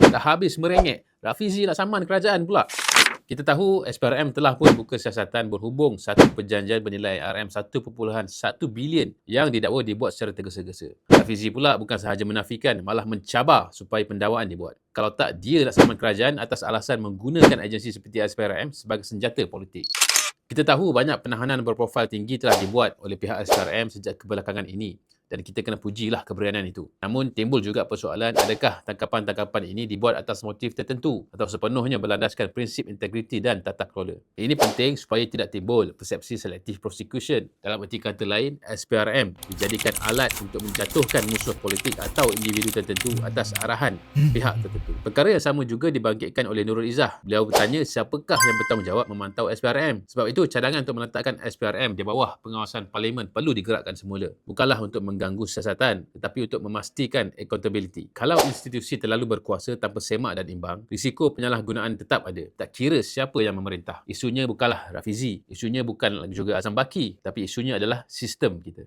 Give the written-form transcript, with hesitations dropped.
Dah habis merengek, Rafizi nak saman kerajaan pula. Kita tahu SPRM telah pun buka siasatan berhubung satu perjanjian bernilai RM1.1 bilion yang didakwa dibuat secara tergesa-gesa. Rafizi pula bukan sahaja menafikan, malah mencabar supaya pendakwaan dibuat. Kalau tak, dia nak saman kerajaan atas alasan menggunakan agensi seperti SPRM sebagai senjata politik. Kita tahu banyak penahanan berprofil tinggi telah dibuat oleh pihak SPRM sejak kebelakangan ini. Dan kita kena pujilah keberanian itu. Namun timbul juga persoalan, adakah tangkapan-tangkapan ini dibuat atas motif tertentu atau sepenuhnya berlandaskan prinsip integriti dan tata kelola. Ini penting supaya tidak timbul persepsi selective prosecution. Dalam erti kata lain, SPRM dijadikan alat untuk menjatuhkan musuh politik atau individu tertentu atas arahan pihak tertentu. Perkara yang sama juga dibangkitkan oleh Nurul Izzah. Beliau bertanya siapakah yang bertanggungjawab memantau SPRM. Sebab itu cadangan untuk meletakkan SPRM di bawah pengawasan Parlimen perlu digerakkan semula. Bukanlah untuk mengganggu siasatan, tetapi untuk memastikan accountability. Kalau institusi terlalu berkuasa tanpa semak dan imbang, risiko penyalahgunaan tetap ada. Tak kira siapa yang memerintah. Isunya bukanlah Rafizi, isunya bukan juga Azam Baki, tapi isunya adalah sistem kita.